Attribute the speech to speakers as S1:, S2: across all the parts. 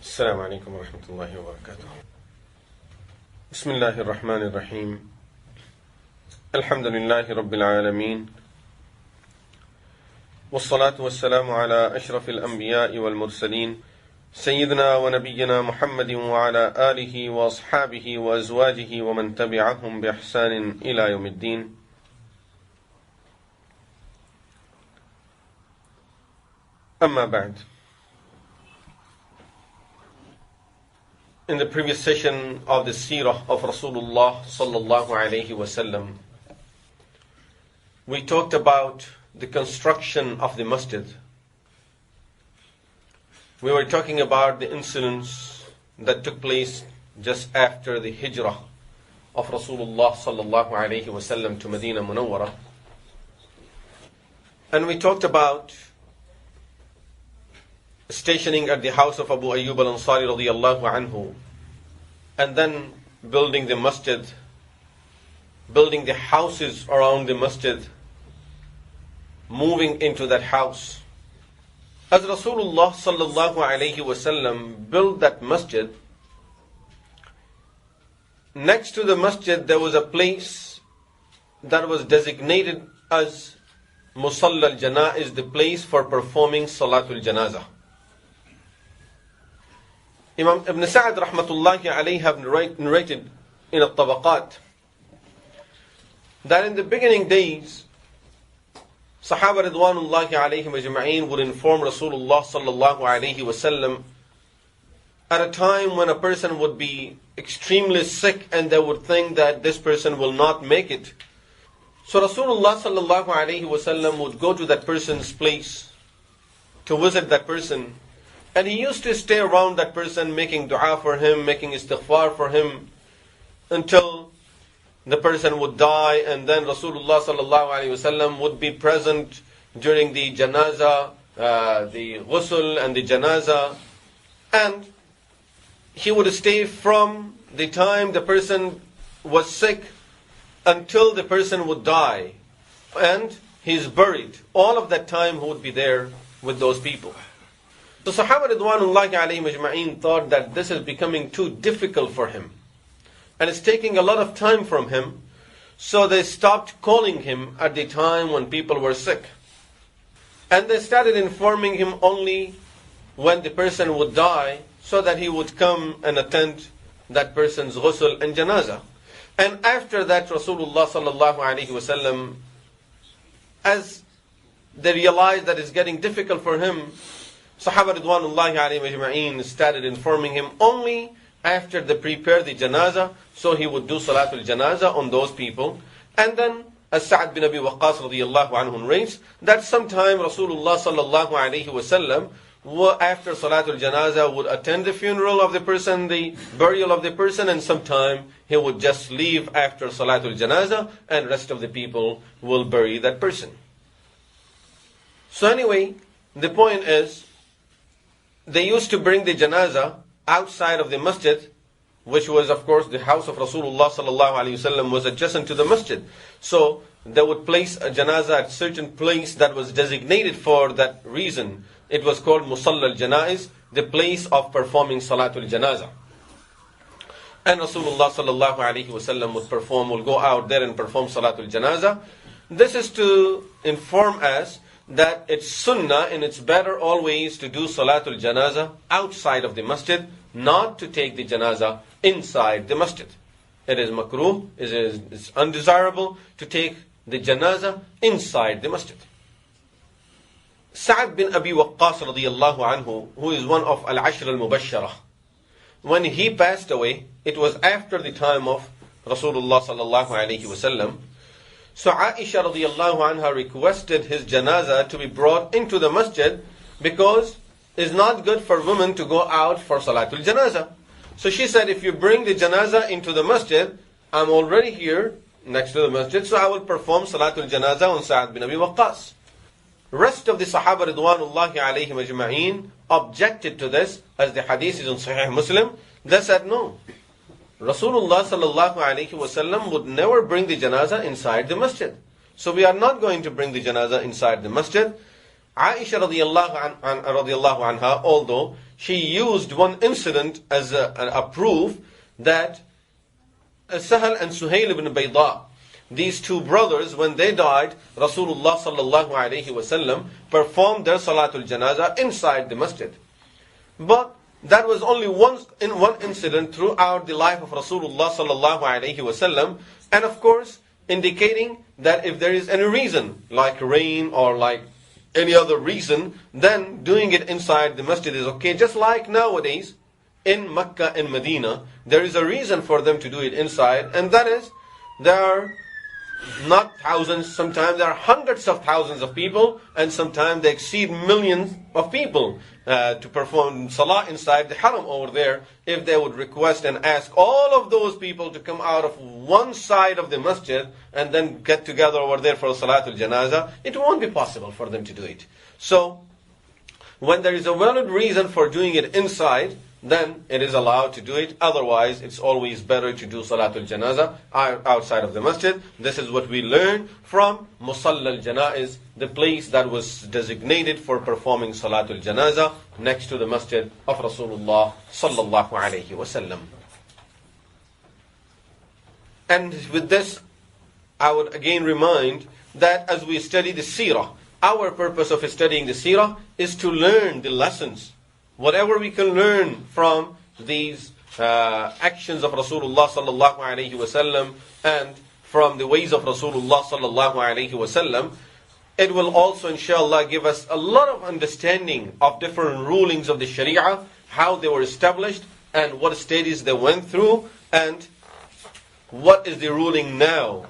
S1: السلام عليكم ورحمة الله وبركاته. بسم الله الرحمن الرحيم. الحمد لله رب العالمين، والصلاة والسلام على أشرف الأنبياء والمرسلين سيدنا ونبينا محمد وعلى آله وأصحابه وأزواجه ومن تبعهم بإحسان إلى يوم الدين. أما بعد. In the previous session of the Seerah of Rasulullah sallallahu alayhi wasallam, we talked about the construction of the masjid. We were talking about the incidents that took place just after the Hijra of Rasulullah sallallahu alayhi wasallam to Medina Munawwara. And we talked about stationing at the house of Abu Ayyub al-Ansari radiyallahu anhu, and then building the masjid, building the houses around the masjid, moving into that house. As Rasulullah sallallahu alayhi wasallam built that masjid, next to the masjid there was a place that was designated as Musalla al-Janaiz, the place for performing Salatul Janazah. Imam Ibn Sa'd rahmatullahi alayhi have narrated in At-Tabaqat that in the beginning days, Sahaba Ridwanullahi alayhim ajma'een would inform Rasulullah sallallahu alayhi wasallam at a time when a person would be extremely sick and they would think that this person will not make it. So Rasulullah sallallahu alayhi wasallam would go to that person's place to visit that person. And he used to stay around that person, making dua for him, making istighfar for him, until the person would die. And then Rasulullah sallallahu alaihi wasallam would be present during the janazah, the ghusl and the janazah. And he would stay from the time the person was sick until the person would die. And he's buried. All of that time he would be there with those people. So Sahaba Ridwanullahi alayhim ajma'een thought that this is becoming too difficult for him, and it's taking a lot of time from him. So they stopped calling him at the time when people were sick. And they started informing him only when the person would die, so that he would come and attend that person's ghusl and janazah. And after that, Rasulullah sallallahu alayhi wasallam, as they realized that it's getting difficult for him, Sahaba Ridwanullahi alayhim ajma'een started informing him only after they prepared the janazah, so he would do Salatul Janazah on those people. And then, as Sa'd bin Abi Waqqas radiyallahu anhu narrates, that sometime Rasulullah sallallahu alayhi wasallam, after Salatul Janazah, would attend the funeral of the person, the burial of the person, and sometime he would just leave after Salatul Janazah, and rest of the people will bury that person. So anyway, the point is, they used to bring the janazah outside of the masjid, which was of course the house of Rasulullah sallallahu alaihi wasallam was adjacent to the masjid. So they would place a janazah at a certain place that was designated for that reason. It was called Musalla al-Janaiz, the place of performing Salatul Janazah. And Rasulullah sallallahu alaihi wasallam would go out there and perform Salatul Janazah. This is to inform us that it's sunnah and it's better always to do Salatul Janazah outside of the masjid, not to take the janazah inside the masjid. It is makruh, it's undesirable to take the janazah inside the masjid. Sa'd bin Abi Waqqas radiyallahu anhu, who is one of Al-Ashr al-Mubashsharah, when he passed away, it was after the time of Rasulullah sallallahu alayhi wasallam. So Aisha radiyallahu anha requested his janazah to be brought into the masjid, because it's not good for women to go out for Salatul Janazah. So she said, if you bring the janazah into the masjid, I'm already here next to the masjid, so I will perform Salatul Janazah on Sa'd bin Abi Waqqas. Rest of the Sahaba Ridwanullahi alayhim ajma'een objected to this, as the hadith is on Sahih Muslim. They said no. Rasulullah sallallahu alayhi wasallam would never bring the janazah inside the masjid. So we are not going to bring the janazah inside the masjid. Aisha radiallahu anha, although she used one incident as a proof that Sahal and Suhail ibn Bayda, these two brothers, when they died, Rasulullah sallallahu alayhi wasallam performed their Salatul Janazah inside the masjid. But that was only one incident throughout the life of Rasulullah sallallahu alayhi wasallam, and of course indicating that if there is any reason, like rain or like any other reason, then doing it inside the masjid is okay. Just like nowadays in Mecca and Medina, there is a reason for them to do it inside, and that is there are not thousands, sometimes there are hundreds of thousands of people, and sometimes they exceed millions of people to perform salah inside the haram over there. If they would request and ask all of those people to come out of one side of the masjid and then get together over there for Salatul Janazah, it won't be possible for them to do it. So, when there is a valid reason for doing it inside, then it is allowed to do it. Otherwise, it's always better to do Salatul Janazah outside of the masjid. This is what we learn from Musalla al-Janaiz, the place that was designated for performing Salatul Janazah next to the masjid of Rasulullah sallallahu alayhi wasallam. And with this, I would again remind that as we study the Seerah, our purpose of studying the Seerah is to learn the lessons. Whatever we can learn from these actions of Rasulullah sallallahu alayhi wasallam and from the ways of Rasulullah sallallahu alayhi wasallam, it will also inshallah give us a lot of understanding of different rulings of the Sharia, how they were established and what stages they went through, and what is the ruling now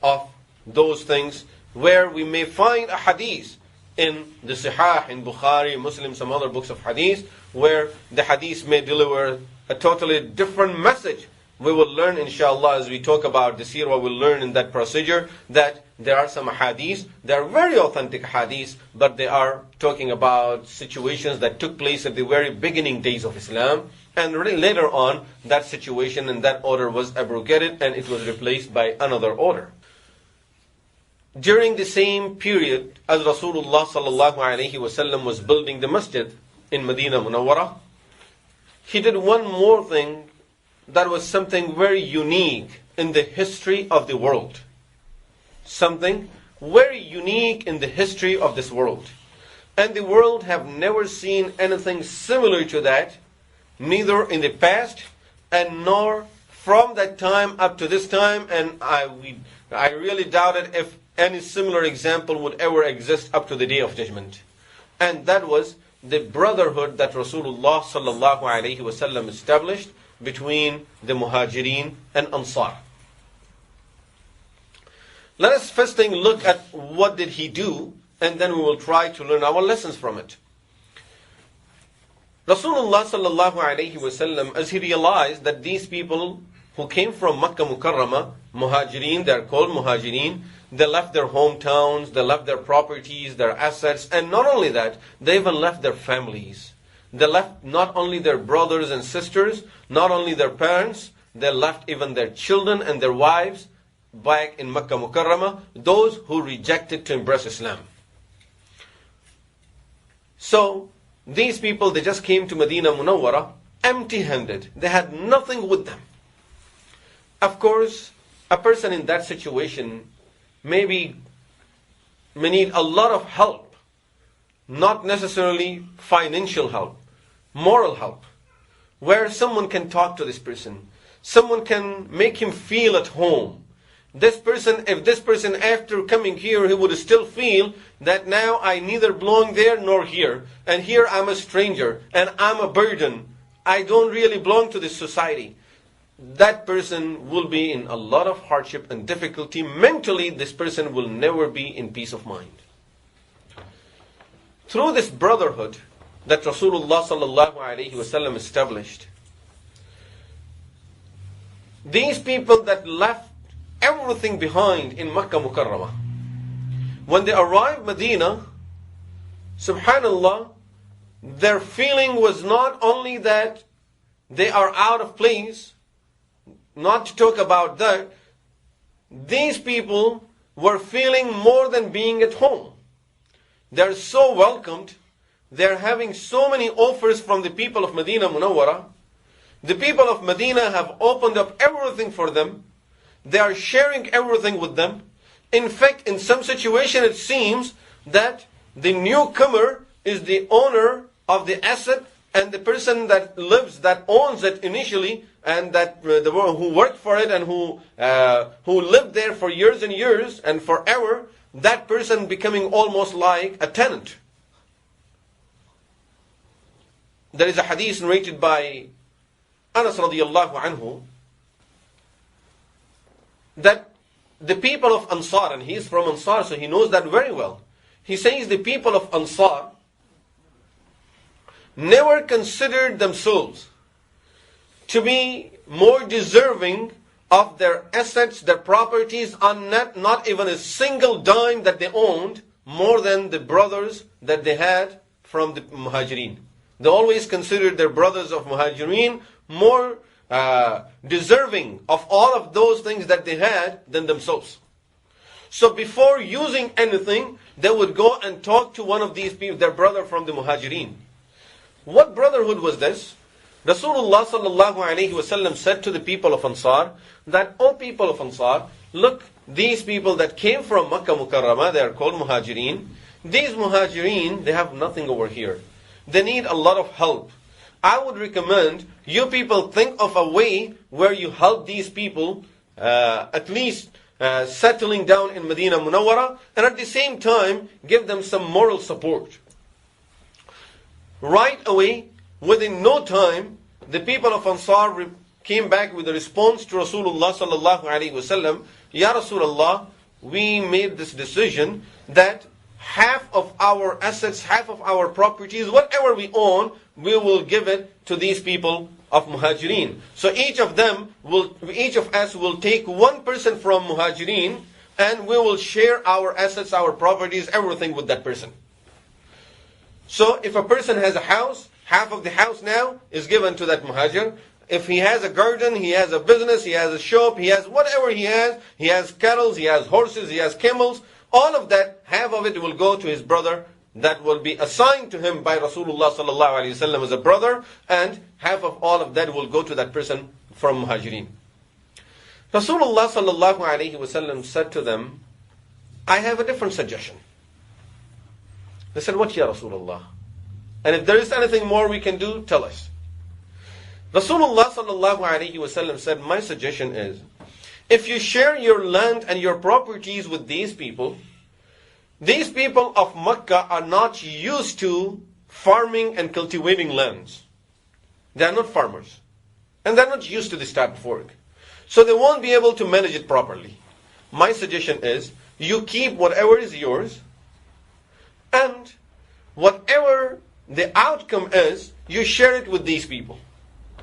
S1: of those things, where we may find a hadith in the Sahih, in Bukhari, Muslim, some other books of hadith, where the hadith may deliver a totally different message. We will learn inshallah as we talk about the seerah, we'll learn in that procedure that there are some hadiths, they are very authentic hadiths, but they are talking about situations that took place at the very beginning days of Islam, and really later on that situation and that order was abrogated and it was replaced by another order. During the same period as Rasulullah sallallahu alayhi wasallam was building the masjid in Medina Munawwara, he did one more thing that was something very unique in the history of the world. Something very unique in the history of this world. And the world have never seen anything similar to that, neither in the past and nor from that time up to this time, and I really doubted if any similar example would ever exist up to the Day of Judgment. And that was the brotherhood that Rasulullah sallallahu alayhi wasallam established between the Muhajirin and Ansaar. Let us first thing look at what did he do, and then we will try to learn our lessons from it. Rasulullah sallallahu alayhi wasallam, as he realized that these people who came from Makkah Mukarramah, Muhajirin, they are called Muhajirin, they left their hometowns, they left their properties, their assets, and not only that, they even left their families. They left not only their brothers and sisters, not only their parents, they left even their children and their wives back in Makkah Mukarramah, those who rejected to embrace Islam. So, these people, they just came to Medina Munawwara empty-handed. They had nothing with them. Of course, a person in that situation may need a lot of help, not necessarily financial help, moral help, where someone can talk to this person, someone can make him feel at home. This person, if this person after coming here, he would still feel that now I neither belong there nor here, and here I'm a stranger, and I'm a burden, I don't really belong to this society. That person will be in a lot of hardship and difficulty. Mentally, this person will never be in peace of mind. Through this brotherhood that Rasulullah sallallahu alaihi wasallam established, these people that left everything behind in Makkah Mukarramah, when they arrived Medina, subhanallah, their feeling was not only that they are out of place. Not to talk about that, these people were feeling more than being at home. They're so welcomed. They're having so many offers from the people of Medina Munawwara. The people of Medina have opened up everything for them. They are sharing everything with them. In fact, in some situation it seems that the newcomer is the owner of the asset, and the person that owns it initially, and that the one who worked for it and who lived there for years and years and forever, that person becoming almost like a tenant. There is a hadith narrated by Anas radiallahu anhu that the people of Ansaar, and he is from Ansaar, so he knows that very well. He says the people of Ansaar never considered themselves to be more deserving of their assets, their properties, on not even a single dime that they owned, more than the brothers that they had from the Muhajirin. They always considered their brothers of Muhajirin more deserving of all of those things that they had than themselves. So before using anything, they would go and talk to one of these people, their brother from the Muhajirin. What brotherhood was this? Rasulullah sallallahu alayhi wasallam said to the people of Ansaar that, "O people of Ansaar, look, these people that came from Makkah Mukarramah, they are called Muhajirin. These Muhajirin, they have nothing over here. They need a lot of help. I would recommend you people think of a way where you help these people, at least settling down in Medina Munawwara, and at the same time give them some moral support." Right away, within no time, the people of Ansar came back with a response to Rasulullah sallallahu alaihi wasallam. "Ya Rasulullah, we made this decision that half of our assets, half of our properties, whatever we own, we will give it to these people of Muhajirin. So each of us will take one person from Muhajirin, and we will share our assets, our properties, everything with that person." So if a person has a house, half of the house now is given to that Muhajir. If he has a garden, he has a business, he has a shop, he has whatever he has cattle, he has horses, he has camels, all of that, half of it will go to his brother that will be assigned to him by Rasulullah sallallahu alaihi wasallam as a brother, and half of all of that will go to that person from Muhajirin. Rasulullah sallallahu alaihi wasallam said to them, "I have a different suggestion." They said, "What, ya Rasulullah? And if there is anything more we can do, tell us." Rasulullah sallallahu alaihi wasallam said, "My suggestion is, if you share your land and your properties with these people of Makkah are not used to farming and cultivating lands. They are not farmers. And they're not used to this type of work. So they won't be able to manage it properly. My suggestion is, you keep whatever is yours, and whatever the outcome is, you share it with these people.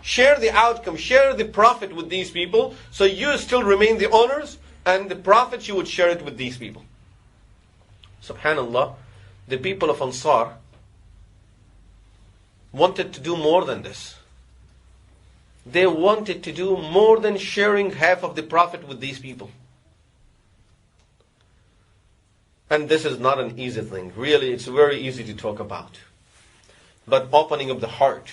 S1: Share the outcome, share the profit with these people, so you still remain the owners, and the profits you would share it with these people." Subhanallah, the people of Ansar wanted to do more than this. They wanted to do more than sharing half of the profit with these people. And this is not an easy thing. Really, it's very easy to talk about. But opening up the heart,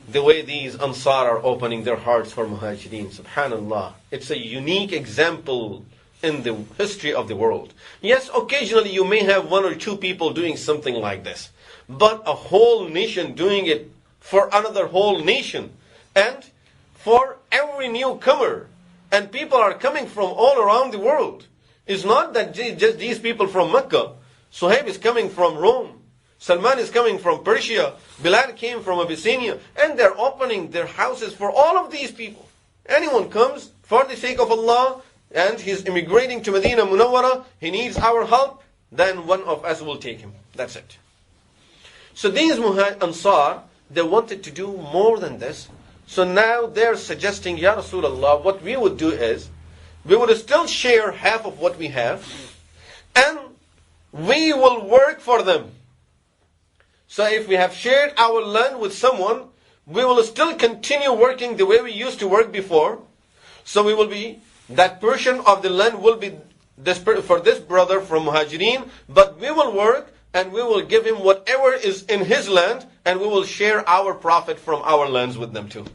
S1: the way these Ansar are opening their hearts for Muhajirin, subhanallah, it's a unique example in the history of the world. Yes, occasionally you may have one or two people doing something like this, but a whole nation doing it for another whole nation, and for every newcomer, and people are coming from all around the world. It's not that just these people from Mecca. Suhaib is coming from Rome. Salman is coming from Persia. Bilal came from Abyssinia. And they're opening their houses for all of these people. Anyone comes for the sake of Allah and he's immigrating to Medina Munawwara, he needs our help, then one of us will take him. That's it. So these Ansar, they wanted to do more than this. So now they're suggesting, "Ya Rasulullah, what we would do is, we would still share half of what we have, and we will work for them. So if we have shared our land with someone, we will still continue working the way we used to work before. So we will be, that portion of the land will be for this brother from Muhajirin, but we will work and we will give him whatever is in his land, and we will share our profit from our lands with them too.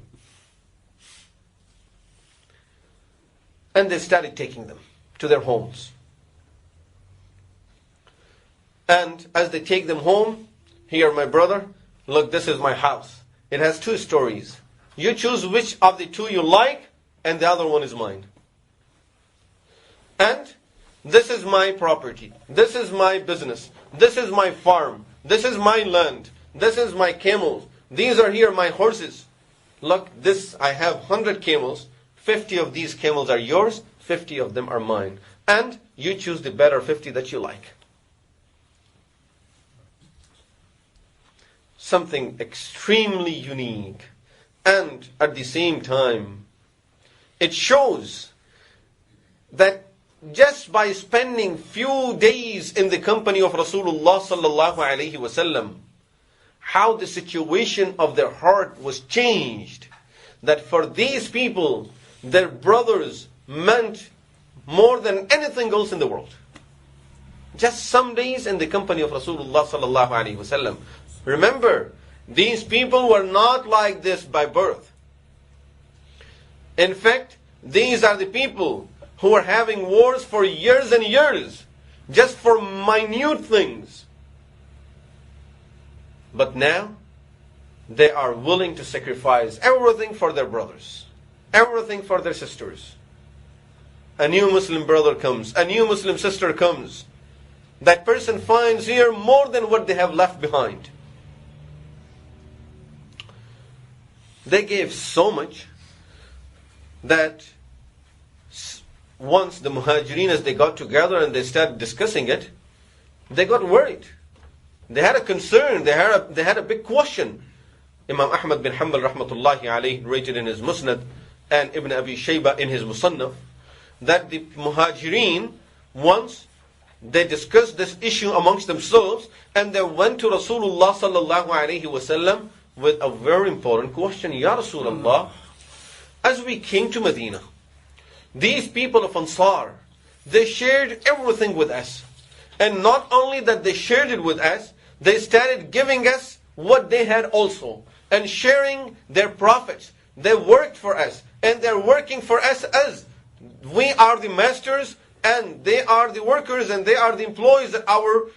S1: And they started taking them to their homes. And as they take them home, here, my brother, look, this is my house. It has 2 stories. You choose which of the 2 you like, and the other one is mine. And this is my property. This is my business. This is my farm. This is my land. This is my camels. These are here my horses. Look, this, I have 100 camels. 50 of these camels are yours. 50 of them are mine. And you choose the better 50 that you like. Something extremely unique. And at the same time, it shows that just by spending few days in the company of Rasulullah sallallahu alaihi wasallam, how the situation of their heart was changed. That for these people, their brothers meant more than anything else in the world. Just some days in the company of Rasulullah sallallahu alaihi wasallam. Remember, these people were not like this by birth. In fact, these are the people who were having wars for years and years, just for minute things. But now, they are willing to sacrifice everything for their brothers, everything for their sisters. A new Muslim brother comes, a new Muslim sister comes. That person finds here more than what they have left behind. They gave so much that once the Muhajirin, as they got together and they started discussing it, they got worried. They had a concern. They had a big question. Imam Ahmad bin Hanbal rahmatullahi alayhi rated in his Musnad, and Ibn Abi Shaybah in his Musannaf, that the Muhajirin, once they discussed this issue amongst themselves, and they went to Rasulullah sallallahu alayhi wasallam with a very important question. Ya Rasulullah, as we came to Medina, these people of Ansaar, they shared everything with us. And not only that they shared it with us, they started giving us what they had also. And sharing their profits. They worked for us. And they're working for us as we are the masters, and they are the workers, and they are the employees at our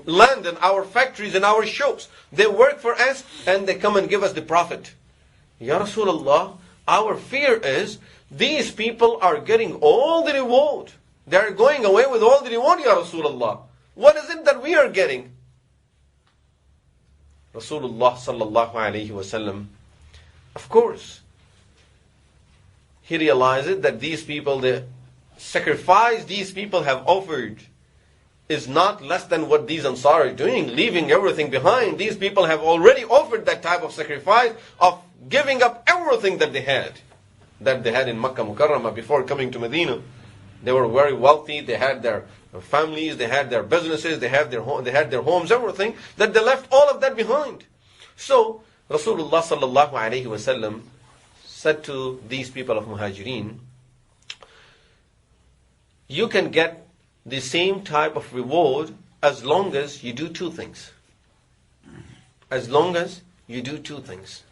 S1: land and our factories and our shops. They work for us and they come and give us the profit. Ya Rasulullah, our fear is these people are getting all the reward. They are going away with all the reward, Ya Rasulullah. What is it that we are getting? Rasulullah sallallahu alayhi wasallam, of course, he realizes that these people, the sacrifice these people have offered is not less than what these Ansar are doing, leaving everything behind. These people have already offered that type of sacrifice of giving up everything that they had in Makkah Mukarramah before coming to Medina. They were very wealthy, they had their families, they had their businesses, they had their homes, everything, that they left all of that behind. So Rasulullah sallallahu alayhi wasallam said to these people of Muhajirin, you can get the same type of reward as long as you do 2 things. As long as you do 2 things.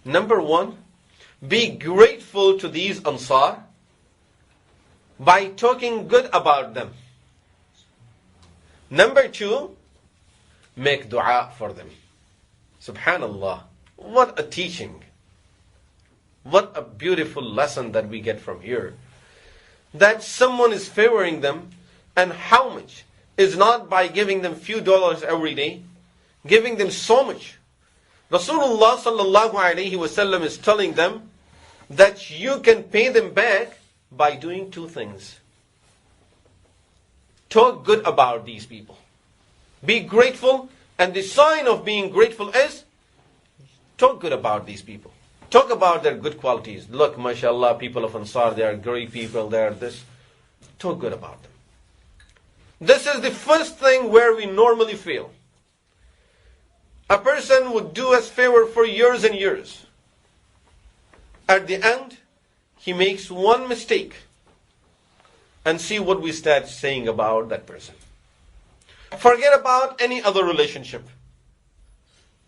S1: Number 1, be grateful to these Ansar by talking good about them. Number 2, make dua for them. Subhanallah. What a teaching. What a beautiful lesson that we get from here. That someone is favoring them, and how much is not by giving them few dollars every day, giving them so much. Rasulullah sallallahu alayhi wasallam is telling them that you can pay them back by doing 2 things. Talk good about these people. Be grateful, and the sign of being grateful is talk good about these people. Talk about their good qualities. Look, mashallah, people of Ansar, they are great people, they are this. Talk good about them. This is the first thing where we normally fail. A person would do us favor for years and years. At the end, he makes one mistake. And see what we start saying about that person. Forget about any other relationship.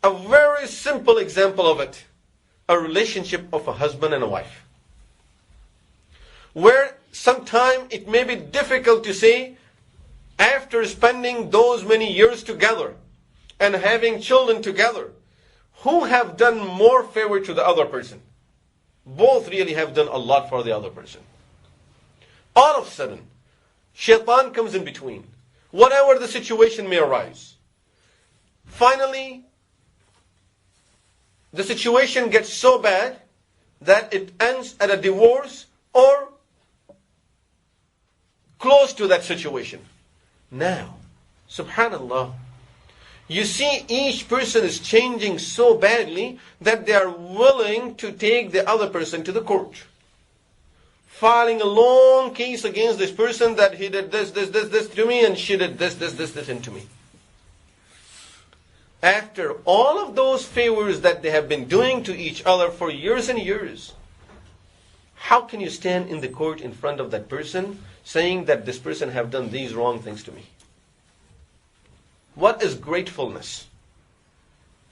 S1: A very simple example of it. A relationship of a husband and a wife. Where sometimes it may be difficult to say, after spending those many years together and having children together, who have done more favor to the other person? Both really have done a lot for the other person. All of a sudden, shaitan comes in between. Whatever the situation may arise. Finally, the situation gets so bad that it ends at a divorce or close to that situation. Now, subhanallah, you see each person is changing so badly that they are willing to take the other person to the court. Filing a long case against this person that he did this to me and she did this into me. After all of those favors that they have been doing to each other for years and years, how can you stand in the court in front of that person saying that this person have done these wrong things to me? What is gratefulness?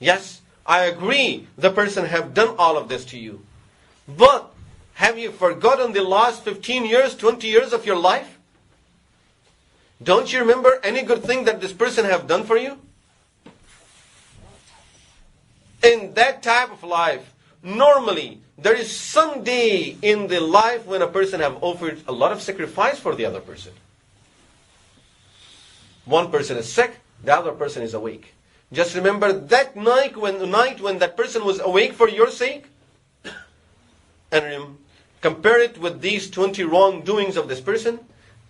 S1: Yes, I agree the person have done all of this to you. But have you forgotten the last 15 years, 20 years of your life? Don't you remember any good thing that this person have done for you? In that type of life, normally, there is some day in the life when a person have offered a lot of sacrifice for the other person. One person is sick, the other person is awake. Just remember that night when that person was awake for your sake, and compare it with these 20 wrongdoings of this person.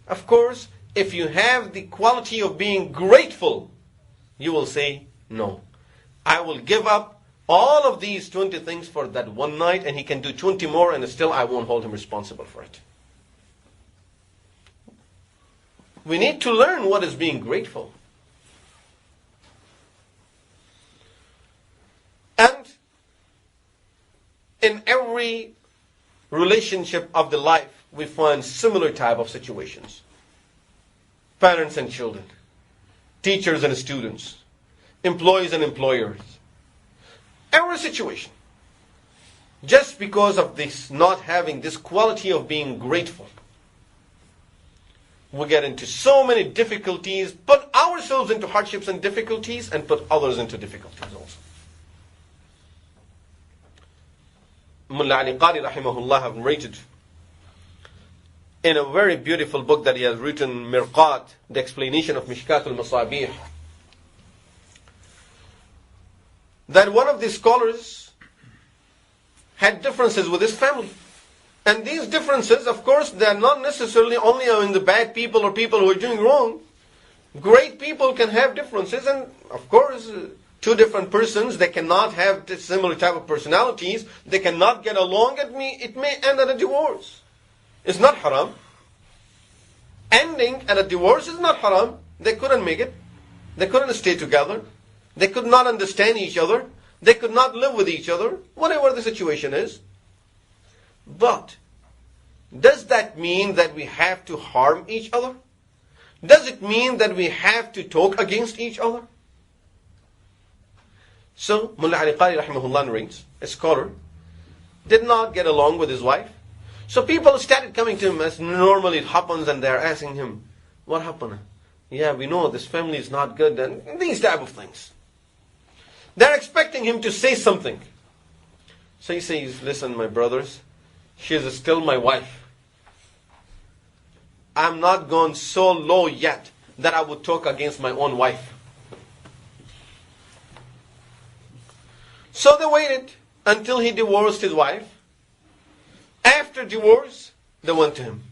S1: Of course, if you have the quality of being grateful, you will say, no, I will give up all of these 20 things for that one night, and he can do 20 more, and still I won't hold him responsible for it. We need to learn what is being grateful. And in every relationship of the life, we find similar type of situations. Parents and children, teachers and students, employees and employers. Every situation. Just because of this, not having this quality of being grateful, we get into so many difficulties, put ourselves into hardships and difficulties, and put others into difficulties also. Mullah Ali Qari rahimahullah have narrated in a very beautiful book that he has written, Mirqat, the explanation of Mishkat al-Masabih, that one of the scholars had differences with his family. And these differences, of course, they are not necessarily only in the bad people or people who are doing wrong. Great people can have differences, and of course, two different persons, they cannot have similar type of personalities, they cannot get along, it may end at a divorce. It's not haram. Ending at a divorce is not haram. They couldn't make it. They couldn't stay together. They could not understand each other. They could not live with each other, whatever the situation is. But does that mean that we have to harm each other? Does it mean that we have to talk against each other? So, Mullah Ali Qari rahimahullah narrates, a scholar, did not get along with his wife. So people started coming to him as normally it happens, and they're asking him, what happened? Yeah, we know this family is not good, and these type of things. They're expecting him to say something. So he says, listen, my brothers, she is still my wife. I'm not gone so low yet that I would talk against my own wife. So they waited until he divorced his wife. After divorce, they went to him.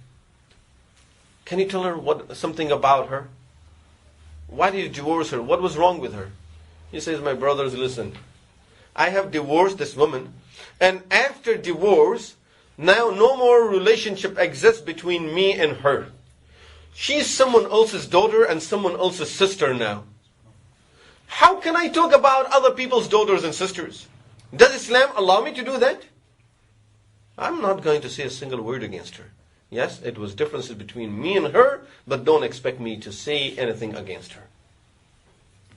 S1: Can you tell her something about her? Why did you divorce her? What was wrong with her? He says, my brothers, listen. I have divorced this woman, and after divorce, now no more relationship exists between me and her. She's someone else's daughter and someone else's sister now. How can I talk about other people's daughters and sisters? Does Islam allow me to do that? I'm not going to say a single word against her. Yes, it was differences between me and her, but don't expect me to say anything against her.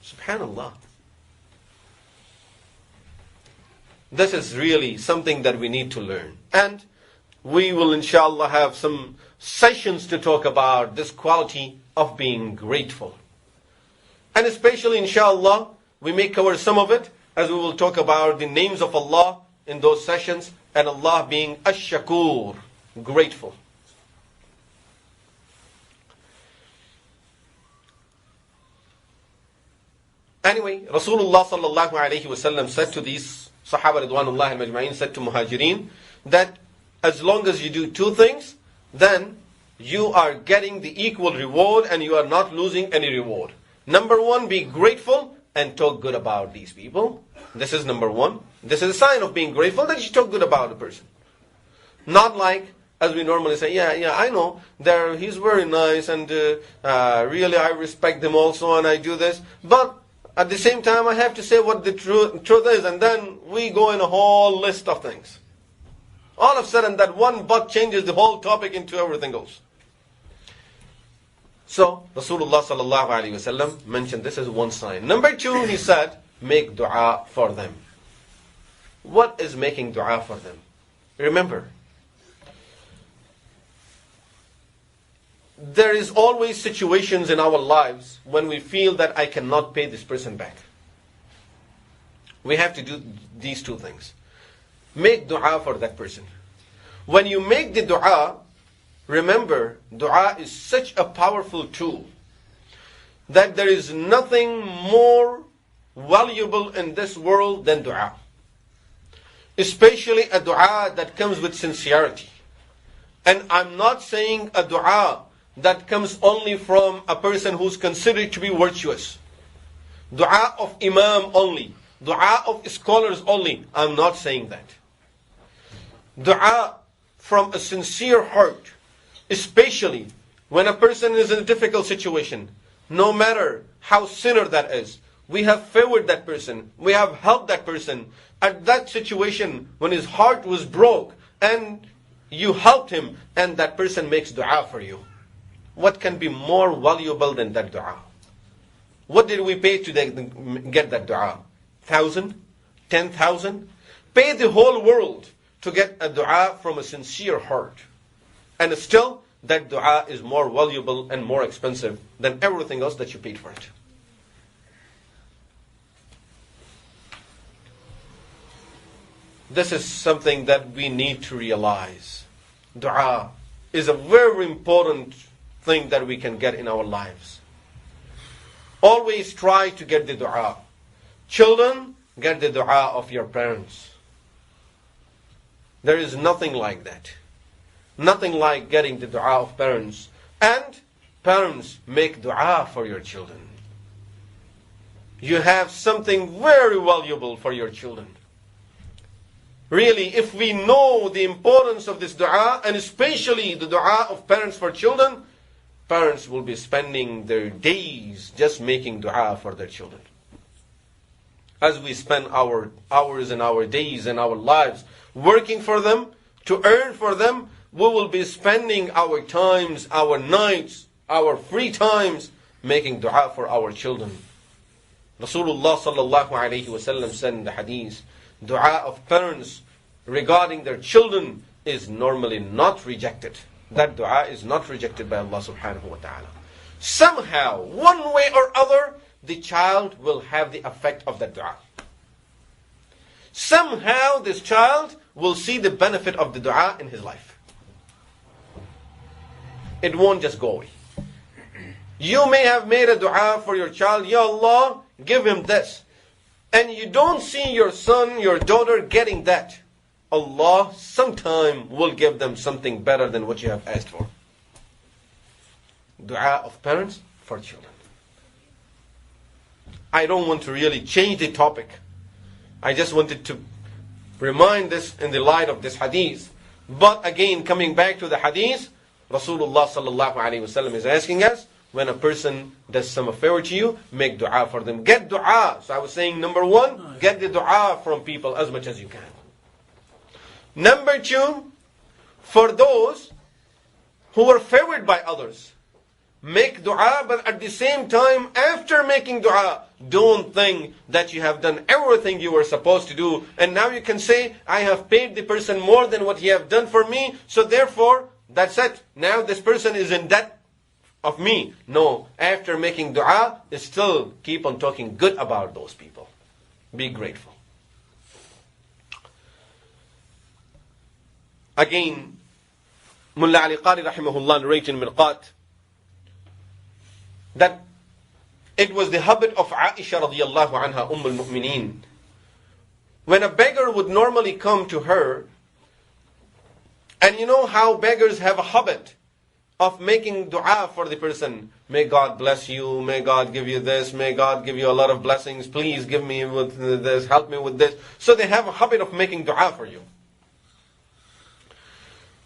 S1: Subhanallah. This is really something that we need to learn. And we will inshallah have some sessions to talk about this quality of being grateful. And especially inshallah, we may cover some of it as we will talk about the names of Allah in those sessions, and Allah being Ash-Shakur, grateful. Anyway, Rasulullah sallallahu alayhi wasallam said to these Sahaba Ridwanullah al-Majma'in, said to Muhajirin, that as long as you do two things, then you are getting the equal reward and you are not losing any reward. Number one, be grateful and talk good about these people. This is number one. This is a sign of being grateful, that you talk good about a person. Not like, as we normally say, yeah, I know, he's very nice and really I respect him also and I do this. But at the same time I have to say what the truth is, and then we go in a whole list of things. All of a sudden that one but changes the whole topic into everything else. So Rasulullah sallallahu alaihi wasallam mentioned this as one sign. Number two, he said, make dua for them. What is making dua for them? Remember, there is always situations in our lives when we feel that I cannot pay this person back. We have to do these two things. Make dua for that person. When you make the dua, remember, dua is such a powerful tool that there is nothing more valuable in this world than dua. Especially a dua that comes with sincerity. And I'm not saying a dua that comes only from a person who's considered to be virtuous. Dua of imam only. Dua of scholars only. I'm not saying that. Dua from a sincere heart, especially when a person is in a difficult situation, no matter how sinner that is, we have favored that person, we have helped that person at that situation when his heart was broke, and you helped him, and that person makes dua for you. What can be more valuable than that dua? What did we pay to get that dua? 1,000? 10,000? Pay the whole world to get a dua from a sincere heart. And still, that dua is more valuable and more expensive than everything else that you paid for it. This is something that we need to realize. Dua is a very important thing that we can get in our lives. Always try to get the dua. Children, get the dua of your parents. There is nothing like that. Nothing like getting the dua of parents. And parents, make dua for your children. You have something very valuable for your children. Really, if we know the importance of this dua, and especially the dua of parents for children, parents will be spending their days just making dua for their children. As we spend our hours and our days and our lives working for them, to earn for them, we will be spending our times, our nights, our free times, making dua for our children. Rasulullah sallallahu alayhi wasallam said in the hadith, dua of parents regarding their children is normally not rejected. That dua is not rejected by Allah subhanahu wa ta'ala. Somehow, one way or other, the child will have the effect of that dua. Somehow this child will see the benefit of the dua in his life. It won't just go away. You may have made a dua for your child, Ya Allah, give him this. And you don't see your son, your daughter getting that. Allah sometime will give them something better than what you have asked for. Dua of parents for children. I don't want to really change the topic. I just wanted to remind this in the light of this hadith. But again, coming back to the hadith, Rasulullah sallallahu alaihi wasallam is asking us, when a person does some favor to you, make dua for them. Get dua. So I was saying, number one, get the dua from people as much as you can. Number two, for those who were favored by others, make dua, but at the same time, after making dua, don't think that you have done everything you were supposed to do, and now you can say, I have paid the person more than what he have done for me, so therefore, that's it. Now this person is in debt of me. No, after making dua, still keep on talking good about those people. Be grateful. Again, Mullah Ali Qari rahimahullah narrated in Mirqat that it was the habit of Aisha radiyallahu anha, al-Mu'mineen. When a beggar would normally come to her, and you know how beggars have a habit of making dua for the person. May God bless you, may God give you this, may God give you a lot of blessings, please give me with this, help me with this. So they have a habit of making dua for you.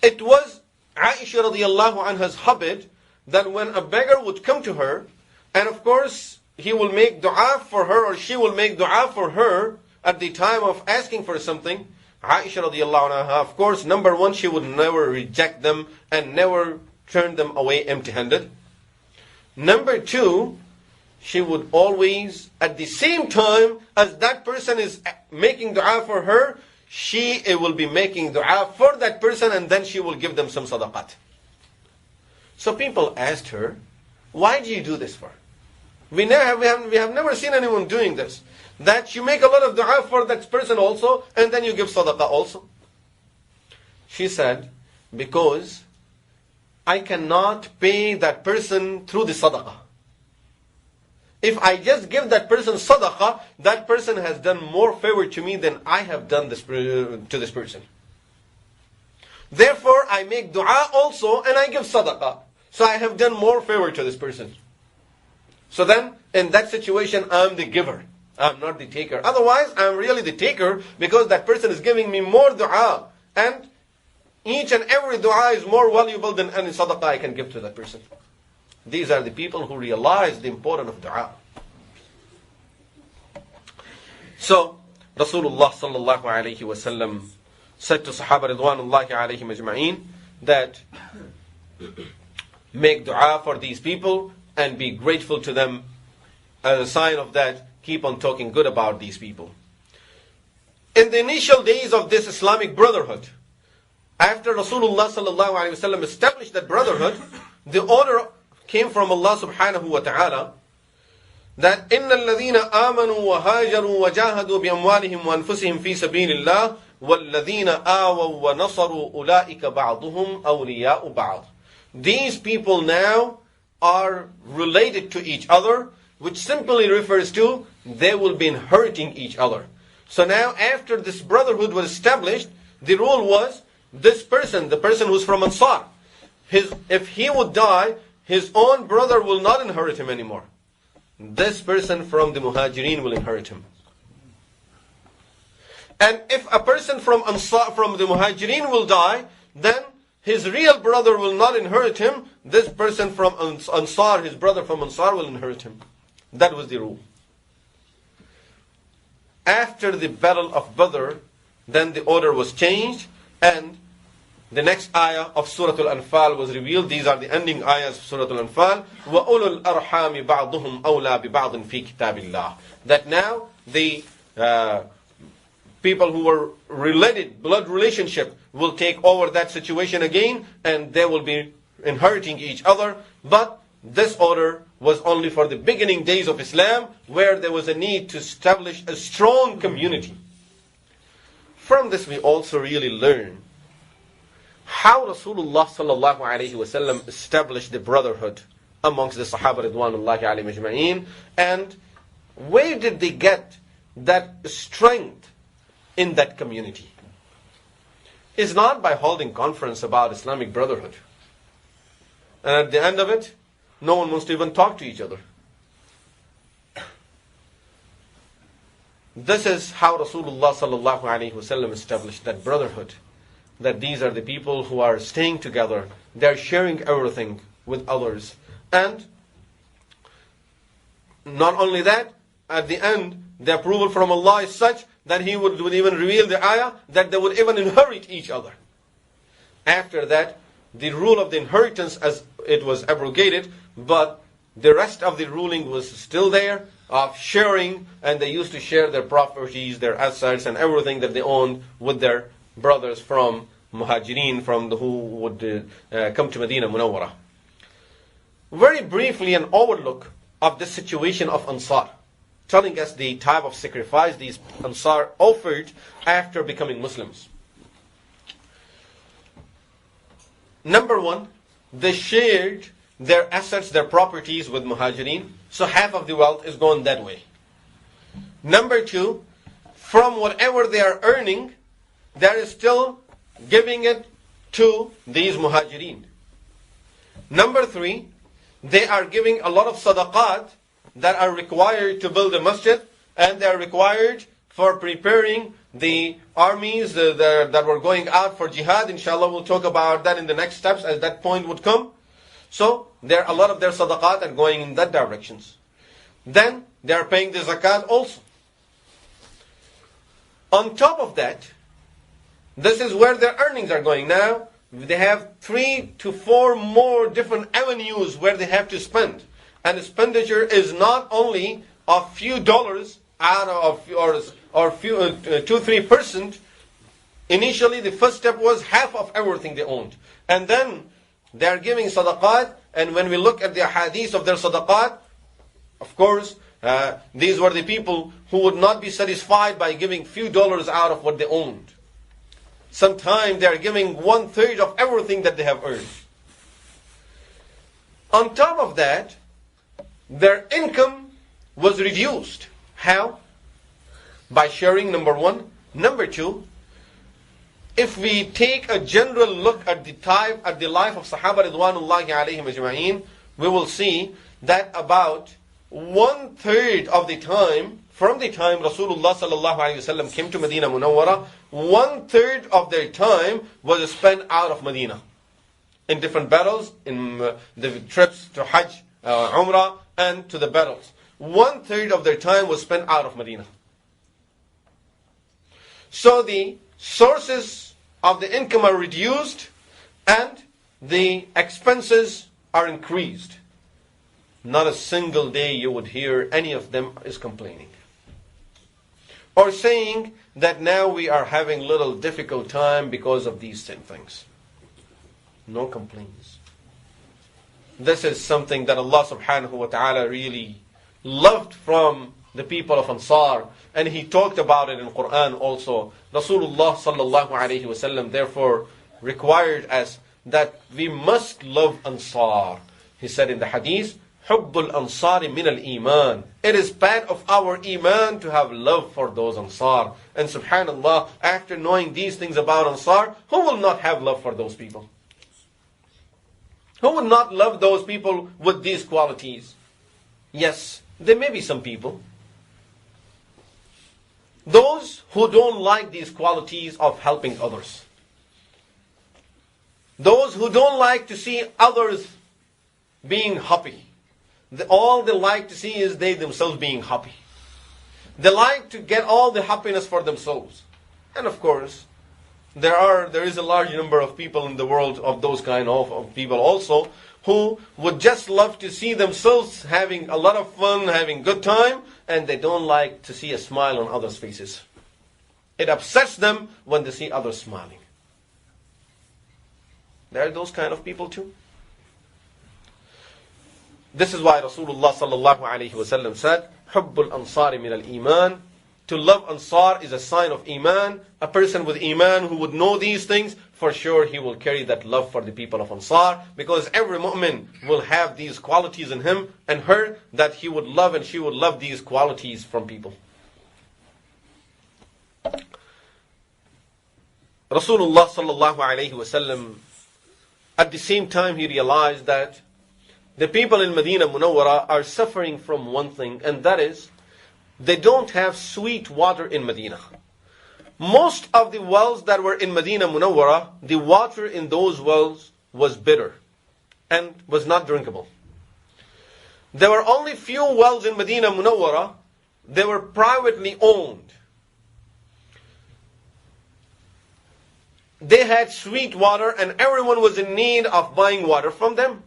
S1: It was Aisha radiyallahu anha's habit that when a beggar would come to her, and of course he will make dua for her, or she will make dua for her at the time of asking for something, Aisha radiyallahu anha, of course, number one, she would never reject them and never turn them away empty-handed. Number two, she would always, at the same time as that person is making dua for her, she will be making dua for that person, and then she will give them some sadaqat. So people asked her, why do you do this for? We have never seen anyone doing this. That you make a lot of dua for that person also, and then you give sadaqah also. She said, because I cannot pay that person through the sadaqah. If I just give that person sadaqah, that person has done more favor to me than I have done to this person. Therefore, I make dua also and I give sadaqah. So I have done more favor to this person. So then, in that situation, I'm the giver. I'm not the taker. Otherwise, I'm really the taker because that person is giving me more dua. And each and every dua is more valuable than any sadaqah I can give to that person. These are the people who realize the importance of dua. So, Rasulullah sallallahu alayhi wasallam said to Sahaba ridwanullahi alayhim ajma'een that make dua for these people and be grateful to them. As a sign of that, keep on talking good about these people. In the initial days of this Islamic brotherhood, after Rasulullah sallallahu alayhi wasallam established that brotherhood, the order came from Allah subhanahu wa ta'ala that إِنَّ الَّذِينَ آمَنُوا وَهَاجَرُوا وَجَاهَدُوا بِأَمْوَالِهِمْ وَأَنفُسِهِمْ فِي سَبِيلِ اللَّهِ وَالَّذِينَ آوَوا وَنَصَرُوا أُولَٰئِكَ بَعْضُهُمْ أَوْلِيَاءُ بَعْضٍ. These people now are related to each other, which simply refers to they will be inheriting each other. So now after this brotherhood was established, the rule was this person, the person who's from Ansaar, if he would die, his own brother will not inherit him anymore. This person from the Muhajirin will inherit him. And if a person from Ansaar, from the Muhajirin will die, then his real brother will not inherit him. This person from Ansaar, his brother from Ansaar will inherit him. That was the rule. After the battle of Badr, then the order was changed, and the next ayah of Surah Al-Anfal was revealed. These are the ending ayahs of Surah Al-Anfal. وَأُولُو الْأَرْحَامِ بَعْضُهُمْ أَوْلَى بِبَعْضٍ فِي كِتَابِ اللَّهِ. That now the people who were related, blood relationship, will take over that situation again, and they will be inheriting each other. But this order was only for the beginning days of Islam, where there was a need to establish a strong community. From this we also really learn how Rasulullah sallallahu alayhi wasallam established the brotherhood amongst the Sahaba ridwanullahi alayhim ajma'een, and where did they get that strength in that community? It's not by holding conference about Islamic brotherhood, and at the end of it, no one wants to even talk to each other. This is how Rasulullah sallallahu alayhi wasallam established that brotherhood. That these are the people who are staying together. They are sharing everything with others. And not only that, at the end, the approval from Allah is such that He would even reveal the ayah that they would even inherit each other. After that, the rule of the inheritance as it was abrogated, but the rest of the ruling was still there. of sharing, and they used to share their properties, their assets, and everything that they owned with their brothers from Muhajirin, from the who would come to Medina Munawwara. Very briefly, an overlook of the situation of Ansaar, telling us the type of sacrifice these Ansaar offered after becoming Muslims. Number one, they shared their assets, their properties with Muhajirin, so half of the wealth is going that way. Number two, from whatever they are earning, they are still giving it to these Muhajirin. Number three, they are giving a lot of sadaqat that are required to build a masjid, and they are required for preparing the armies that were going out for jihad. Inshallah, we'll talk about that in the next steps as that point would come. So, there a lot of their sadaqat are going in that directions. Then, they are paying the zakat also. On top of that, this is where their earnings are going. Now, they have 3 to 4 more different avenues where they have to spend. And expenditure is not only a few dollars out of, or few 2-3%. Initially, the first step was half of everything they owned. And then, they are giving sadaqat, and when we look at the hadith of their sadaqat, of course, these were the people who would not be satisfied by giving few dollars out of what they owned. Sometimes they are giving 1/3 of everything that they have earned. On top of that, their income was reduced. How? By sharing, number one. Number two, if we take a general look at the life of Sahaba Ridwanullahi alayhim ajma'in, we will see that about 1/3 of the time, from the time Rasulullah sallallahu alayhi wasallam came to Medina Munawwara, 1/3 of their time was spent out of Medina. In different battles, in the trips to Hajj, Umrah, and to the battles. 1/3 of their time was spent out of Medina. So the sources of the income are reduced and the expenses are increased. Not a single day you would hear any of them is complaining, or saying that now we are having little difficult time because of these same things. No complaints. This is something that Allah subhanahu wa ta'ala really loved from the people of Ansaar, and He talked about it in Quran also. Rasulullah sallallahu alayhi wa sallam therefore required us that we must love Ansaar. He said in the hadith, Hubbul Ansari min al-Iman. It is part of our Iman to have love for those Ansar. And subhanallah, after knowing these things about Ansar, who will not have love for those people? Who would not love those people with these qualities? Yes, there may be some people. Those who don't like these qualities of helping others. Those who don't like to see others being happy. All they like to see is they themselves being happy. They like to get all the happiness for themselves. And of course, there is a large number of people in the world of those kind of people also, who would just love to see themselves having a lot of fun, having good time, and they don't like to see a smile on others' faces. It upsets them when they see others smiling. There are those kind of people too. This is why Rasulullah sallallahu alayhi wa sallam said, Hubbul Ansari min al-Iman. To love Ansar is a sign of Iman. A person with Iman who would know these things, for sure he will carry that love for the people of Ansar, because every mu'min will have these qualities in him and her that he would love, and she would love these qualities from people. Rasulullah sallallahu alayhi wa sallam, at the same time he realized that the people in Medina Munawwara are suffering from one thing, and that is, they don't have sweet water in Medina. Most of the wells that were in Medina Munawwara, the water in those wells was bitter and was not drinkable. There were only few wells in Medina Munawwara. They were privately owned. They had sweet water and everyone was in need of buying water from them.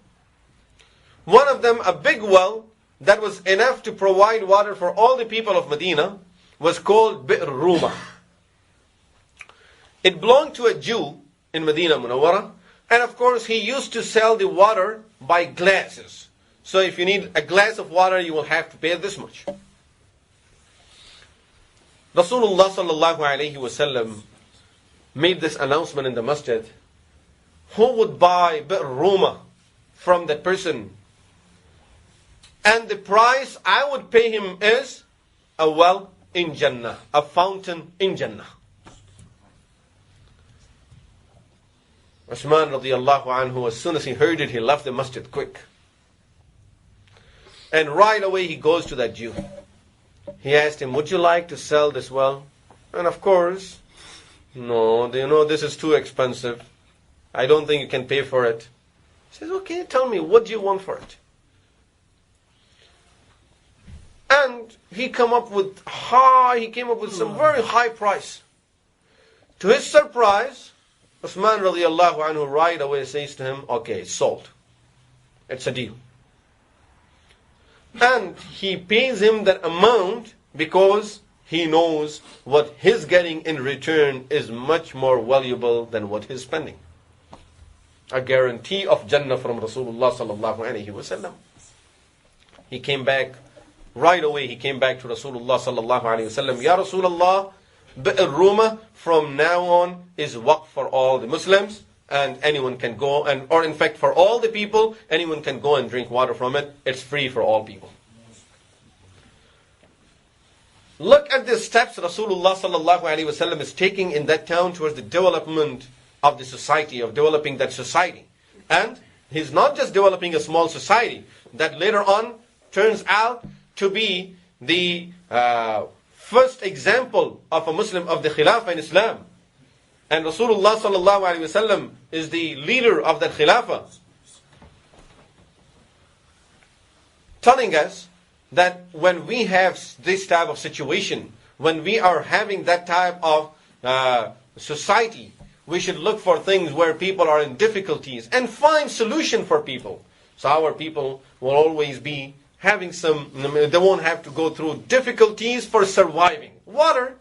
S1: One of them, a big well, that was enough to provide water for all the people of Medina was called Bi'r Ruma. It belonged to a Jew in Medina Munawwara, and of course he used to sell the water by glasses. So if you need a glass of water, you will have to pay this much. Rasulullah sallallahu alayhi wasallam made this announcement in the masjid. Who would buy Bi'r Ruma from that person? And the price I would pay him is a well in Jannah, a fountain in Jannah. Uthman radiallahu anhu, as soon as he heard it, he left the masjid quick. And right away he goes to that Jew. He asked him, would you like to sell this well? And of course, no, this is too expensive. I don't think you can pay for it. He says, okay, tell me, what do you want for it? And he came up with some very high price. To his surprise, Uthman radiallahu anhu right away says to him, okay, it's sold. It's a deal. And he pays him that amount because he knows what he's getting in return is much more valuable than what he's spending. A guarantee of Jannah from Rasulullah sallallahu alayhi wasallam. He came back, right away he came back to Rasulullah sallallahu alayhi wasallam. Ya Rasulullah, Bi'r Ruma from now on is waqf for all the Muslims, and anyone can go, or in fact for all the people, anyone can go and drink water from it. It's free for all people. Look at the steps Rasulullah sallallahu alaihi wasallam is taking in that town towards the development of the society, of developing that society. And he's not just developing a small society that later on turns out to be the first example of a Muslim of the Khilafah in Islam. And Rasulullah sallallahu alaihi wasallam is the leader of that Khilafah, telling us that when we have this type of situation, when we are having that type of society, we should look for things where people are in difficulties and find solution for people. So our people will always be having they won't have to go through difficulties for surviving. Water,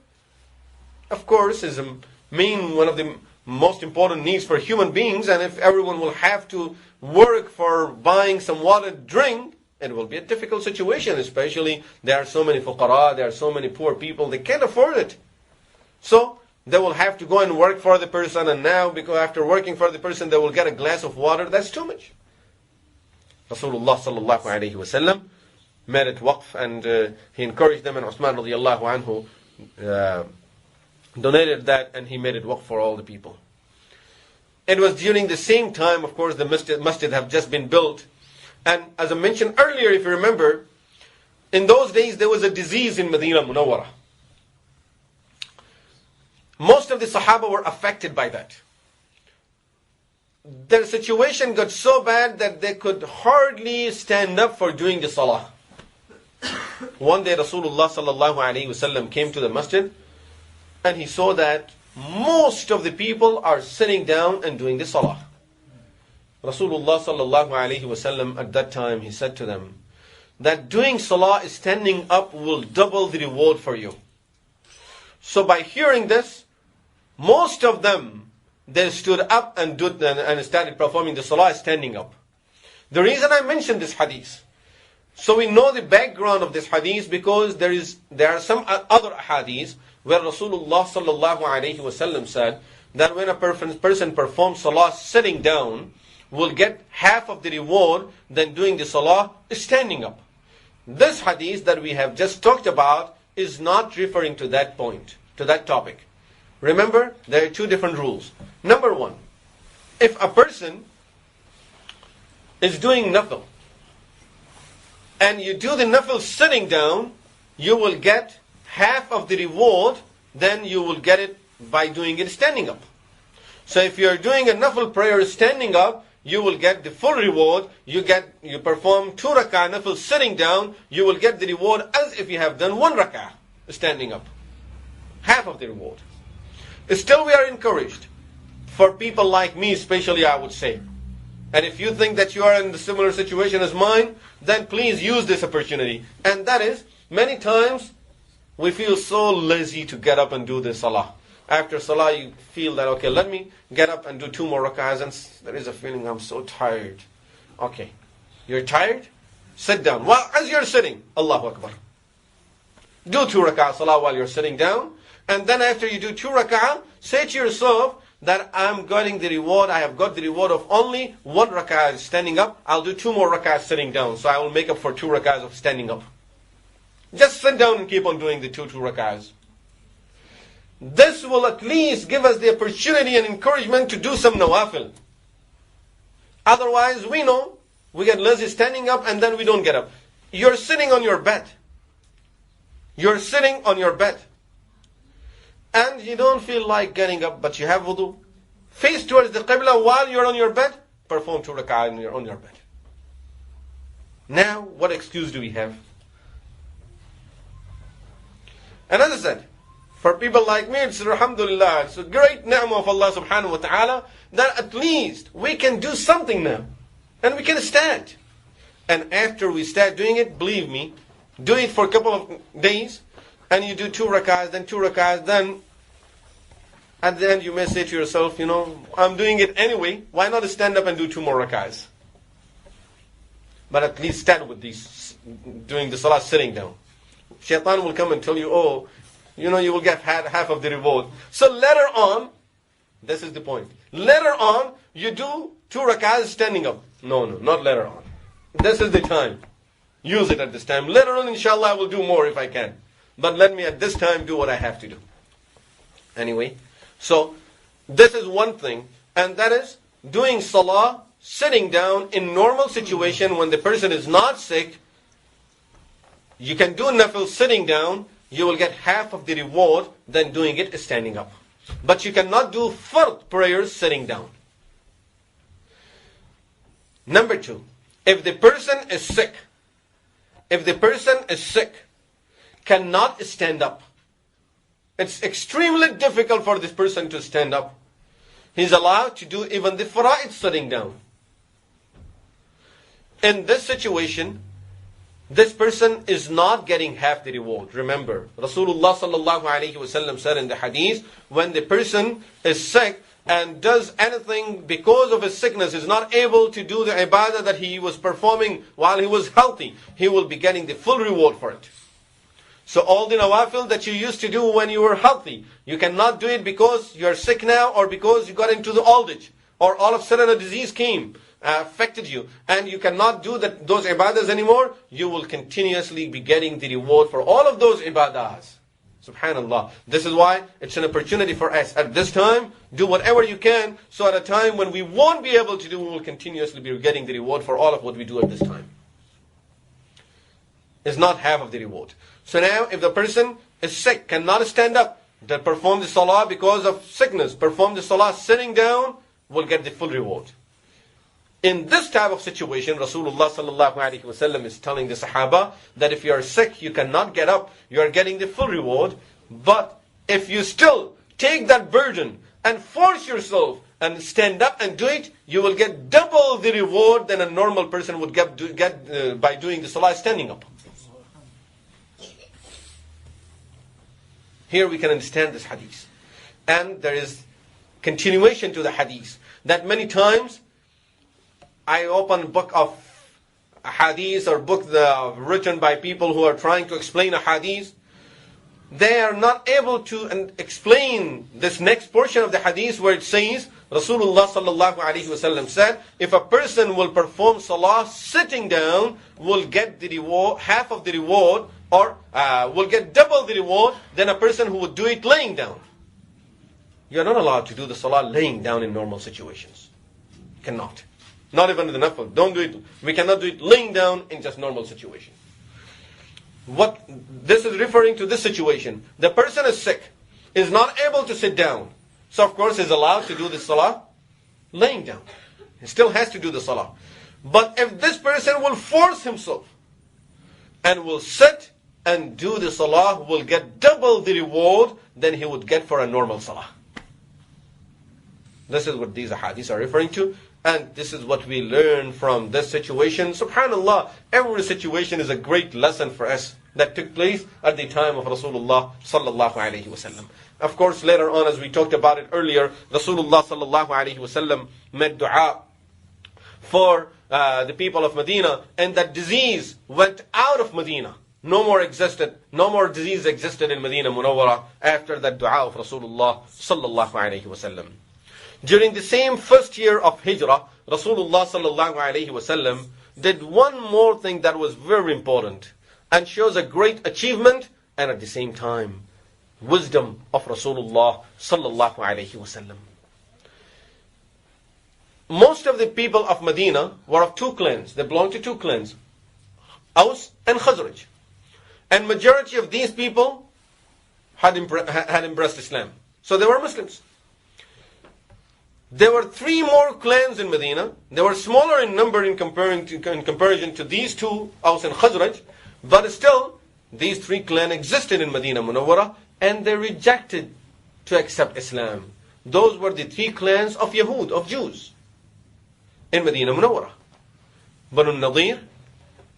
S1: of course, is one of the most important needs for human beings, and if everyone will have to work for buying some water to drink, it will be a difficult situation, especially there are so many fuqara, there are so many poor people, they can't afford it. So they will have to go and work for the person, and now because after working for the person they will get a glass of water. That's too much. Rasulullah sallallahu alayhi wasallam made it waqf, and he encouraged them, and Uthman radiallahu anhu donated that, and he made it waqf for all the people. It was during the same time, of course, the masjid have just been built. And as I mentioned earlier, if you remember, in those days there was a disease in Medina Munawwara. Most of the Sahaba were affected by that. Their situation got so bad that they could hardly stand up for doing the salah. One day Rasulullah sallallahu alaihi wasallam came to the masjid, and he saw that most of the people are sitting down and doing the salah. Rasulullah sallallahu alaihi wasallam at that time, he said to them that doing salah is standing up will double the reward for you. So by hearing this, most of them, they stood up and started performing the salah standing up. The reason I mentioned this hadith, so we know the background of this hadith, because there are some other hadiths where Rasulullah sallallahu alaihi wasallam said that when a person performs salah sitting down, will get half of the reward than doing the salah standing up. This hadith that we have just talked about is not referring to that point, to that topic. Remember, there are two different rules. Number one, if a person is doing nafil, and you do the nafil sitting down, you will get half of the reward than you will get it by doing it standing up. So if you are doing a nafil prayer standing up, you will get the full reward. You perform 2 rak'ah nafil sitting down, you will get the reward as if you have done 1 rak'ah standing up. Half of the reward. Still we are encouraged, for people like me especially, I would say, And if you think that you are in the similar situation as mine, then please use this opportunity. And that is, many times we feel so lazy to get up and do the salah. After salah you feel that, okay, let me get up and do 2 more rak'ahs, and there is a feeling, I'm so tired. Okay, you're tired? Sit down. Well, as you're sitting, Allahu Akbar. Do 2 rak'ah salah while you're sitting down. And then after you do 2 rak'ah, say to yourself that I'm getting the reward. I have got the reward of only 1 rak'ah standing up. I'll do 2 more rak'ahs sitting down. So I will make up for 2 rak'ahs of standing up. Just sit down and keep on doing the 2 rak'ahs. This will at least give us the opportunity and encouragement to do some nawafil. Otherwise, we know, we get lazy standing up and then we don't get up. You're sitting on your bed. You're sitting on your bed. And you don't feel like getting up, but you have wudu. Face towards the qibla while you're on your bed. Perform 2 rak'ah and you're on your bed. Now, what excuse do we have? And as I said, for people like me, it's alhamdulillah, it's a great ni'mah of Allah subhanahu wa ta'ala, that at least we can do something now. And we can start. And after we start doing it, believe me, do it for a couple of days, and you do 2 rak'ahs, then 2 rak'ahs, then at the end you may say to yourself, you know, I'm doing it anyway, why not stand up and do 2 more rak'ahs? But at least start with these, doing the salah sitting down. Shaitan will come and tell you, oh, you know, you will get half of the reward. So later on, this is the point. Later on, you do 2 rak'ahs standing up. No, not later on. This is the time. Use it at this time. Later on, inshallah, I will do more if I can. But let me at this time do what I have to do. Anyway, so this is one thing. And that is doing salah, sitting down in normal situation when the person is not sick. You can do nafil sitting down. You will get half of the reward than doing it standing up. But you cannot do fard prayers sitting down. Number 2, if the person is sick, cannot stand up, it's extremely difficult for this person to stand up. He's allowed to do even the fara'id sitting down. In this situation, this person is not getting half the reward. Remember, Rasulullah sallallahu alaihi wasallam said in the hadith, when the person is sick and does anything because of his sickness, is not able to do the ibadah that he was performing while he was healthy, he will be getting the full reward for it. So all the nawafil that you used to do when you were healthy, you cannot do it because you are sick now, or because you got into the old age, or all of a sudden a disease came, affected you, and you cannot do those ibadahs anymore. You will continuously be getting the reward for all of those ibadahs. Subhanallah. This is why it's an opportunity for us. At this time, do whatever you can, so at a time when we won't be able to do, we will continuously be getting the reward for all of what we do at this time. It's not half of the reward. So now, if the person is sick, cannot stand up, that perform the salah because of sickness, perform the salah sitting down, will get the full reward. In this type of situation, Rasulullah sallallahu alaihi wasallam is telling the Sahaba that if you are sick, you cannot get up, you are getting the full reward. But if you still take that burden and force yourself and stand up and do it, you will get double the reward than a normal person would get by doing the salah standing up. Here we can understand this hadith. And there is continuation to the hadith. That many times, I open a book of a hadith or book written by people who are trying to explain a hadith. They are not able to explain this next portion of the hadith where it says, Rasulullah sallallahu alaihi wasallam said, if a person will perform salah sitting down, will get the reward, half of the reward, or will get double the reward than a person who would do it laying down. You are not allowed to do the salah laying down in normal situations. You cannot. Not even the nafil. Don't do it. We cannot do it laying down in just normal situation. What this is referring to, this situation. The person is sick, is not able to sit down. So of course is allowed to do the salah laying down. He still has to do the salah. But if this person will force himself and will sit and do the salah, will get double the reward than he would get for a normal salah. This is what these hadiths are referring to. And this is what we learn from this situation. SubhanAllah, every situation is a great lesson for us that took place at the time of Rasulullah sallallahu alaihi wasallam. Of course, later on, as we talked about it earlier, Rasulullah sallallahu alaihi wasallam made dua for the people of Medina, and that disease went out of Medina. No more disease existed in Medina Munawwara after that dua of Rasulullah sallallahu alaihi wasallam. During the same first year of Hijra, Rasulullah sallallahu alaihi wasallam did one more thing that was very important and shows a great achievement and at the same time wisdom of Rasulullah sallallahu alaihi wasallam. Most of the people of Medina were of two clans. They belonged to two clans, Aus and Khazraj. And majority of these people had embraced Islam. So they were Muslims. There were three more clans in Medina. They were smaller in number in comparison to these two, Aus and Khazraj. But still, these three clans existed in Medina Munawwara, and they rejected to accept Islam. Those were the three clans of Yahud, of Jews, in Medina Munawwara. Banu Nadir,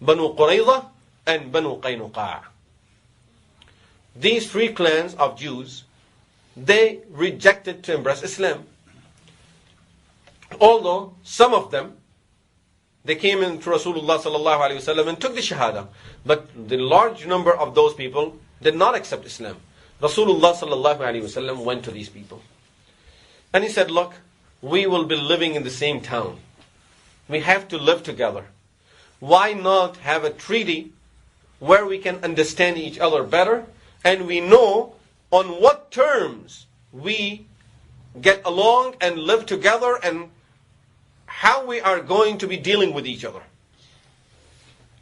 S1: Banu Qurayza, and Banu Qaynuqa'. These three clans of Jews, they rejected to embrace Islam. Although some of them, they came into Rasulullah sallallahu alaihi wasallam and took the Shahada, but the large number of those people did not accept Islam. Rasulullah sallallahu alaihi wasallam went to these people, and he said, "Look, we will be living in the same town. We have to live together. Why not have a treaty where we can understand each other better, and we know on what terms we get along and live together, and how we are going to be dealing with each other."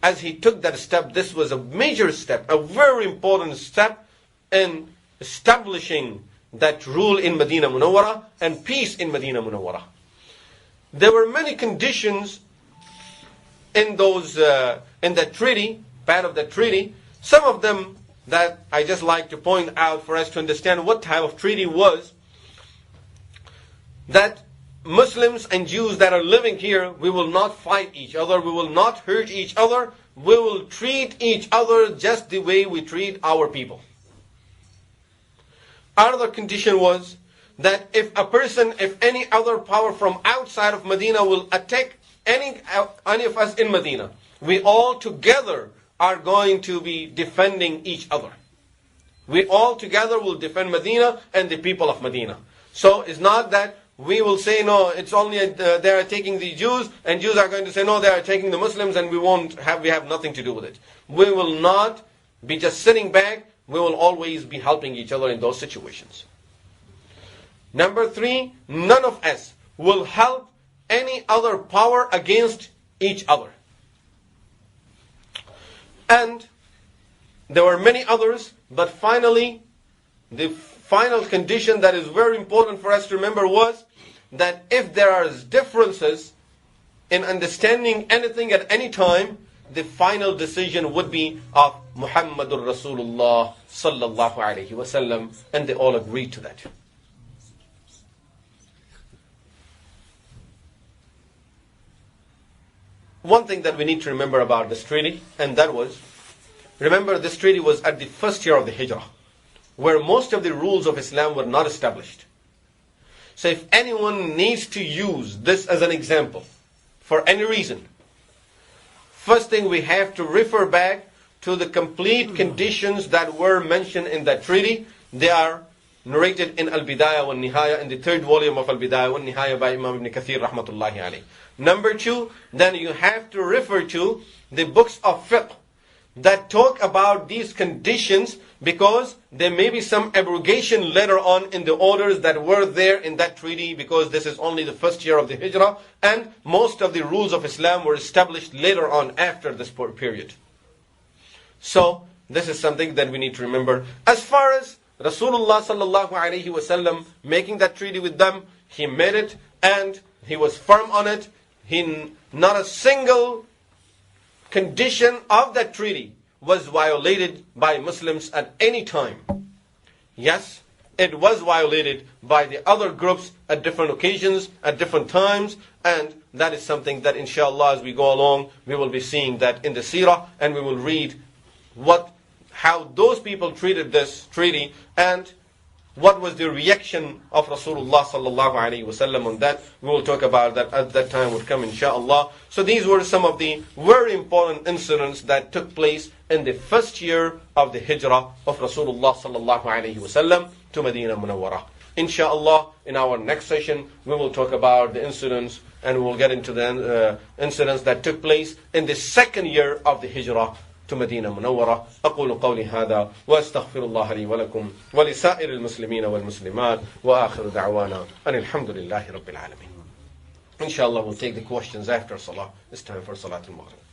S1: As he took that step, this was a major step, a very important step in establishing that rule in Medina Munawwara and peace in Medina Munawwara. There were many conditions in that treaty, part of that treaty. Some of them that I just like to point out for us to understand what type of treaty was. That Muslims and Jews that are living here, we will not fight each other, we will not hurt each other, we will treat each other just the way we treat our people. Another condition was that if any other power from outside of Medina will attack any of us in Medina, we all together are going to be defending each other. We all together will defend Medina and the people of Medina. So it's not that we will say, no, it's only they are taking the Jews, and Jews are going to say, no, they are taking the Muslims, and we have nothing to do with it. We will not be just sitting back. We will always be helping each other in those situations. Number 3, none of us will help any other power against each other. And there were many others, but finally, the final condition that is very important for us to remember was that if there are differences in understanding anything at any time, the final decision would be of Muhammadur Rasulullah sallallahu alaihi wasallam, and they all agreed to that. One thing that we need to remember about this treaty, and that was, remember this treaty was at the first year of the Hijra, where most of the rules of Islam were not established. So if anyone needs to use this as an example, for any reason, first thing we have to refer back to the complete conditions that were mentioned in that treaty. They are narrated in Al-Bidayah wa Nihaya, in the 3rd volume of Al-Bidayah wa Nihaya by Imam Ibn Kathir rahmatullahi alayh. Number 2, then you have to refer to the books of fiqh that talk about these conditions, because there may be some abrogation later on in the orders that were there in that treaty, because this is only the first year of the Hijrah, and most of the rules of Islam were established later on after this period. So this is something that we need to remember. As far as Rasulullah sallallahu alaihi wasallam making that treaty with them, he made it and he was firm on it. Not a single condition of that treaty was violated by Muslims at any time. Yes, it was violated by the other groups at different occasions, at different times, and that is something that inshallah as we go along, we will be seeing that in the seerah, and we will read how those people treated this treaty, and what was the reaction of Rasulullah sallallahu alaihi wasallam on that. We will talk about that as that time would come inshallah. So these were some of the very important incidents that took place in the first year of the Hijra of Rasulullah sallallahu alaihi wasallam to Medina Munawwarah. Inshallah, in our next session, we will talk about the incidents, and we will get into the incidents that took place in the second year of the Hijra to Medina Munawwarah. أقول قولي هذا وأستغفر الله لي ولكم ولسائر المسلمين والمسلمات وآخر دعوانا أن الحمد لله رب العالمين. Inshallah, we'll take the questions after Salah. It's time for Salat al-Maghrib.